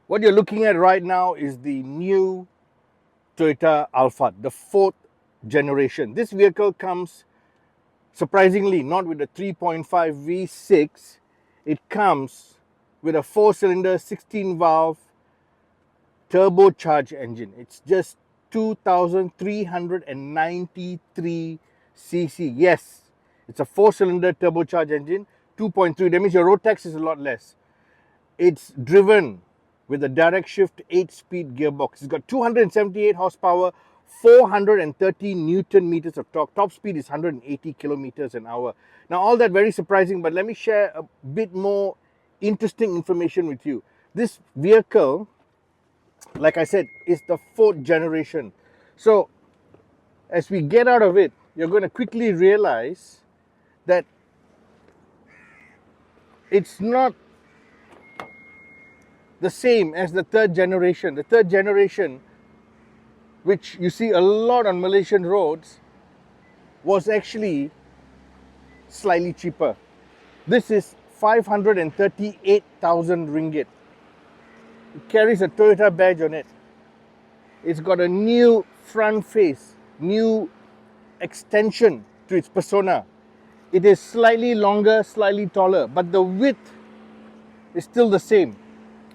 What you're looking at right now is the new Toyota Alphard, the 4th generation. This vehicle comes, surprisingly, not with a 3.5 V6. It comes with a 4-cylinder 16-valve turbocharged engine. It's just 2,393 cc. Yes, it's a 4-cylinder turbocharged engine, 2.3. That means your road tax is a lot less. It's driven with a direct shift 8-speed gearbox. It's got 278 horsepower, 430 newton meters of torque. Top speed is 180 kilometers an hour. Now, all that very surprising, but let me share a bit more interesting information with you. This vehicle, like I said, is the 4th generation. So as we get out of it, you're going to quickly realize that it's not the same as the 3rd generation. The 3rd generation, which you see a lot on Malaysian roads, was actually slightly cheaper. This is 538,000 ringgit. It carries a Toyota badge on it. It's got a new front face, new extension to its persona. It is slightly longer, slightly taller, but the width is still the same.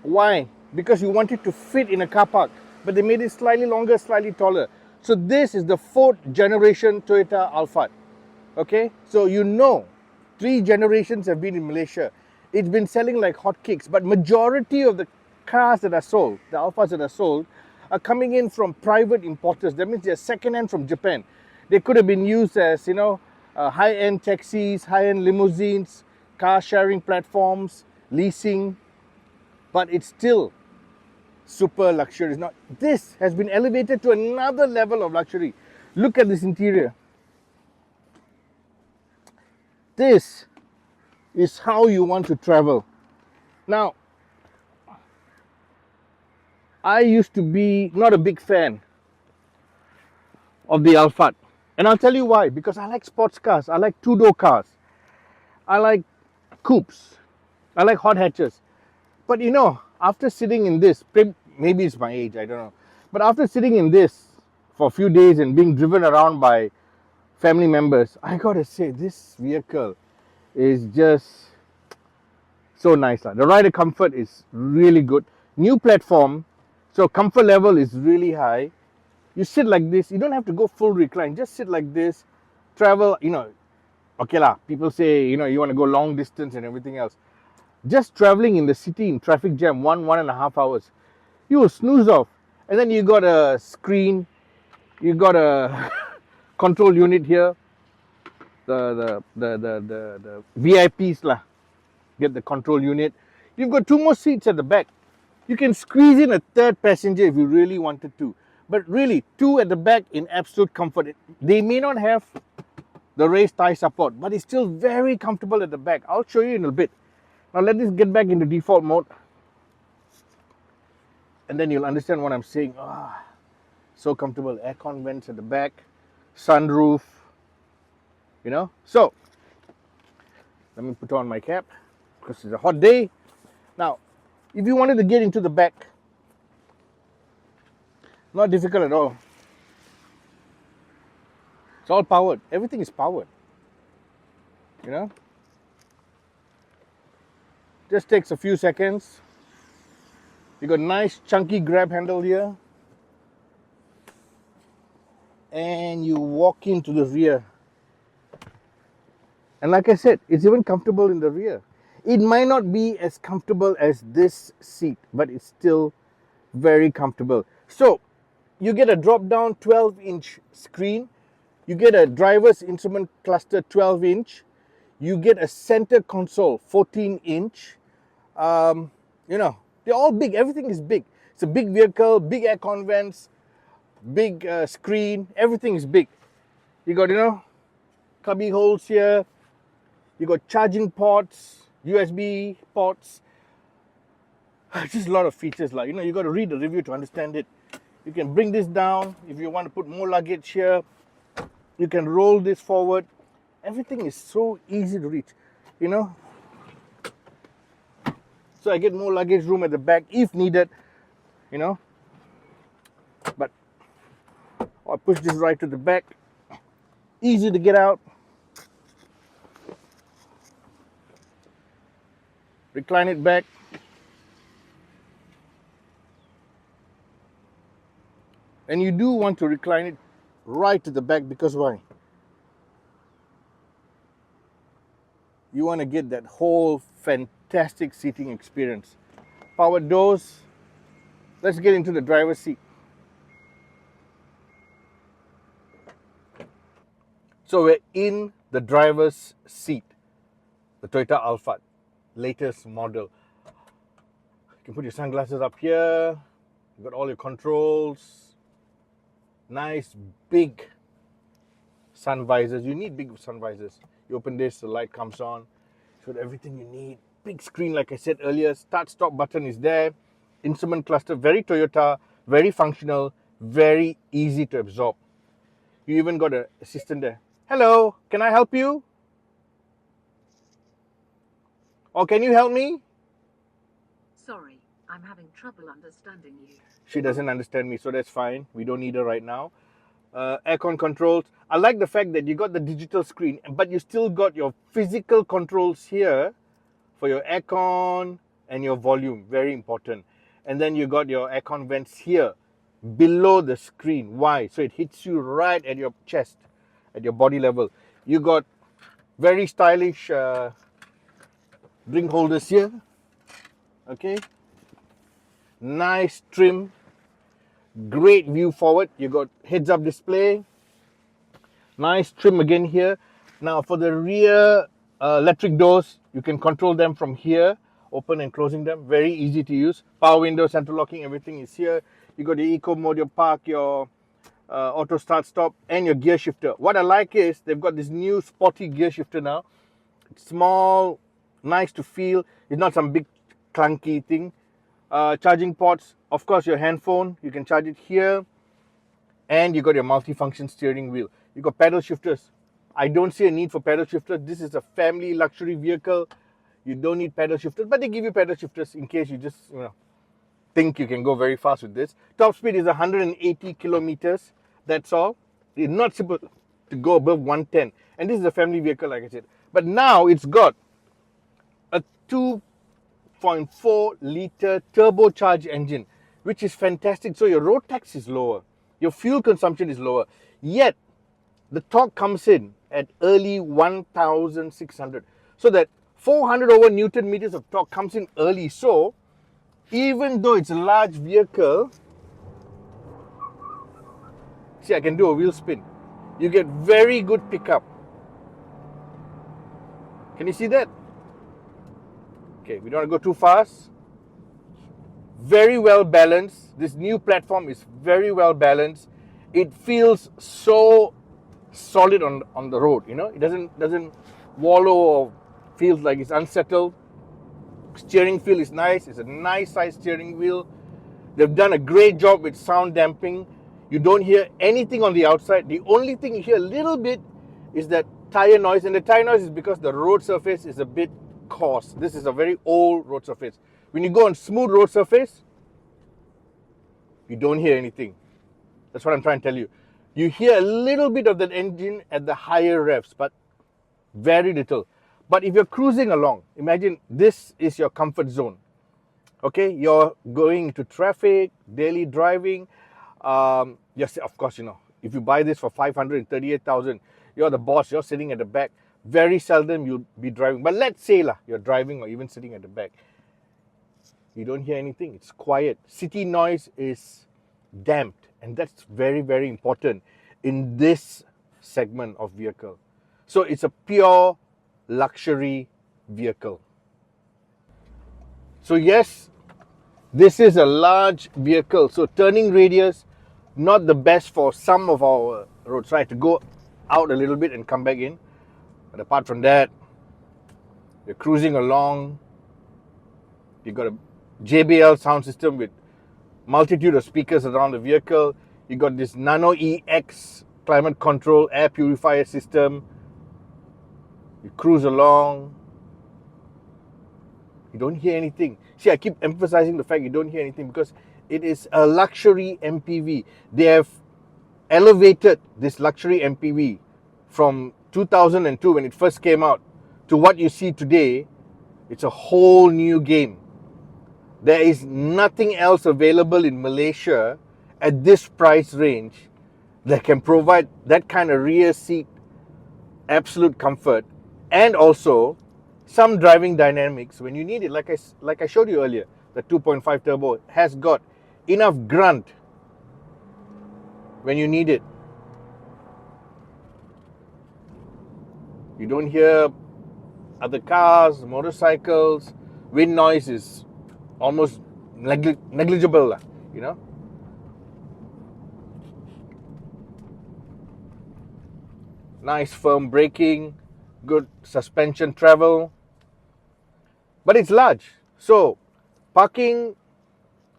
Why? Because you want it to fit in a car park, but they made it slightly longer, slightly taller. So this is the 4th generation Toyota Alphard. Okay, so you know, 3 generations have been in Malaysia. It's been selling like hotcakes, but majority of the cars that are sold, the Alphards that are sold, are coming in from private importers. That means they're second-hand from Japan. They could have been used as, high-end taxis, high-end limousines, car sharing platforms, leasing, but it's still super luxurious. Now, this has been elevated to another level of luxury. Look at this interior. This is how you want to travel. Now, I used to be not a big fan of the Alphard. And I'll tell you why. Because I like sports cars. I like two-door cars. I like coupes. I like hot hatches. But after sitting in this, maybe it's my age, I don't know. But after sitting in this for a few days and being driven around by family members, I gotta say, this vehicle is just so nice. The rider comfort is really good. New platform, so comfort level is really high. You sit like this, you don't have to go full recline, just sit like this, travel, okay lah, people say, you want to go long distance and everything else. Just traveling in the city in traffic jam, 1.5 hours, you will snooze off. And then you got a screen, you got a control unit here, the VIPs lah, get the control unit. You've got 2 more seats at the back. You can squeeze in a 3rd passenger if you really wanted to. But really, 2 at the back in absolute comfort. They may not have the raised thigh support, but it's still very comfortable at the back. I'll show you in a bit. Now let this get back into default mode. And then you'll understand what I'm saying. So comfortable. Aircon vents at the back. Sunroof. So, let me put on my cap because it's a hot day. Now, if you wanted to get into the back, not difficult at all. It's all powered. Everything is powered. Just takes a few seconds. You got a nice chunky grab handle here. And you walk into the rear. And like I said, it's even comfortable in the rear. It might not be as comfortable as this seat, but it's still very comfortable. So, you get a drop-down 12-inch screen. You get a driver's instrument cluster 12-inch. You get a center console 14-inch. They're all big. Everything is big. It's a big vehicle, big aircon vents, big screen. Everything is big. You got, cubby holes here. You got charging ports, USB ports. Just a lot of features. You got to read the review to understand it. You can bring this down if you want to put more luggage here. You can roll this forward. Everything is so easy to reach. So I get more luggage room at the back if needed, you know. But I push this right to the back. Easy to get out. Recline it back. And you do want to recline it right to the back because why? You want to get that whole fantastic seating experience. Powered doors. Let's get into the driver's seat. So we're in the driver's seat. The Toyota Alphard, latest model. You can put your sunglasses up here. You've got all your controls. Nice big sun visors. You need big sun visors. You open this, the light comes on. It's got everything you need. Big screen, like I said earlier. Start stop button is there. Instrument cluster, very Toyota, very functional, very easy to absorb. You even got an assistant there. Hello, can I help you? Or can you help me? Sorry, I'm having trouble understanding you. She doesn't understand me, so that's fine. We don't need her right now. Aircon controls. I like the fact that you got the digital screen, but you still got your physical controls here for your aircon and your volume. Very important. And then you got your aircon vents here below the screen. Why? So it hits you right at your chest, at your body level. You got very stylish drink holders here. Okay. Nice trim. Great view forward. You got heads up display. Nice trim again here. Now for the rear electric doors, you can control them from here, open and closing them. Very easy to use. Power window, central locking, everything is here. You got the eco mode, your park, your auto start stop, and your gear shifter. What I like is they've got this new sporty gear shifter now. It's small, nice to feel. It's not some big clunky thing. Charging ports, of course your handphone, you can charge it here. And you got your multi-function steering wheel. You got pedal shifters. I don't see a need for pedal shifters. This is a family luxury vehicle. You don't need pedal shifters, but they give you pedal shifters in case you just think you can go very fast with this. Top speed is 180 kilometers. That's all. It's not supposed to go above 110. And this is a family vehicle, like I said. But now it's got a 2.4 liter turbocharged engine, which is fantastic. So your road tax is lower. Your fuel consumption is lower. Yet, the torque comes in at early 1,600. So that 400 over Newton meters of torque comes in early. So, even though it's a large vehicle, see, I can do a wheel spin. You get very good pickup. Can you see that? Okay, we don't want to go too fast. Very well balanced. This new platform is very well balanced. It feels so solid on the road, It doesn't wallow or feels like it's unsettled. Steering feel is nice. It's a nice size steering wheel. They've done a great job with sound damping. You don't hear anything on the outside. The only thing you hear a little bit is that tire noise, and the tire noise is because the road surface is a bit coarse. This is a very old road surface. When you go on smooth road surface, you don't hear anything. That's what I'm trying to tell you. You hear a little bit of that engine at the higher revs, but very little. But if you're cruising along, imagine this is your comfort zone. Okay, you're going to traffic, daily driving. Yes, of course, if you buy this for 538,000, you're the boss. You're sitting at the back. Very seldom you'll be driving. But let's say you're driving or even sitting at the back. You don't hear anything. It's quiet. City noise is damped, and that's very, very important in this segment of vehicle. So it's a pure luxury vehicle. So yes, this is a large vehicle. So turning radius, not the best for some of our roads. So I had to go out a little bit and come back in. But apart from that, you're cruising along. You've got a JBL sound system with multitude of speakers around the vehicle. You got this Nano EX climate control air purifier system. You cruise along. You don't hear anything. See, I keep emphasizing the fact you don't hear anything because it is a luxury MPV. They have elevated this luxury MPV from 2002 when it first came out to what you see today. It's a whole new game. There is nothing else available in Malaysia at this price range that can provide that kind of rear seat absolute comfort and also some driving dynamics when you need it. Like I showed you earlier, the 2.5 turbo has got enough grunt when you need it. You don't hear other cars, motorcycles. Wind noise is almost negligible, you know. Nice firm braking, good suspension travel, but it's large, so parking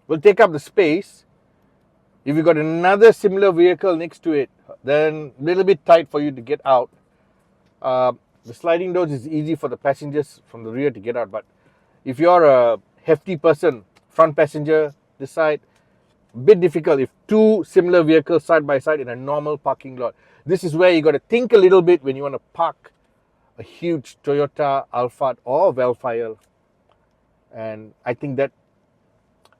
will take up the space. If you got another similar vehicle next to it, then a little bit tight for you to get out. The sliding doors is easy for the passengers from the rear to get out, but if you're a hefty person, front passenger this side, a bit difficult if two similar vehicles side by side in a normal parking lot. This is where you got to think a little bit when you want to park a huge Toyota Alphard or Velfire. And I think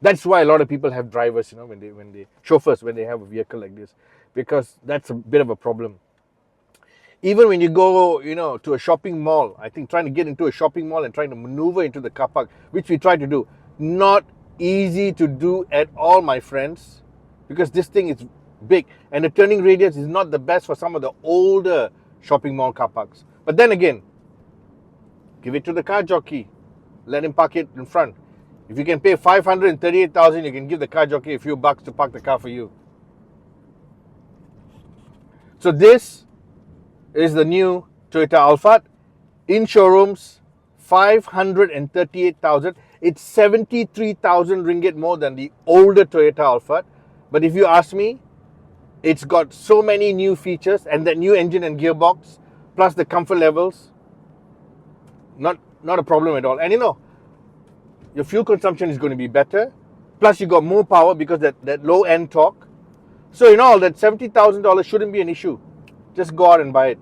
that's why a lot of people have drivers, you know, when they chauffeurs when they have a vehicle like this, because that's a bit of a problem. Even when you go, you know, to a shopping mall, I think trying to get into a shopping mall and trying to maneuver into the car park, which we try to do, not easy to do at all, my friends, because this thing is big and the turning radius is not the best for some of the older shopping mall car parks. But then again, give it to the car jockey, let him park it in front. If you can pay 538,000, you can give the car jockey a few bucks to park the car for you. So this is the new Toyota Alphard in showrooms, 538,000. It's 73,000 ringgit more than the older Toyota Alphard. But if you ask me, it's got so many new features and that new engine and gearbox, plus the comfort levels, not a problem at all. And you know, your fuel consumption is going to be better. Plus you got more power because that low end torque. So in all, that $70,000 shouldn't be an issue. Just go out and buy it.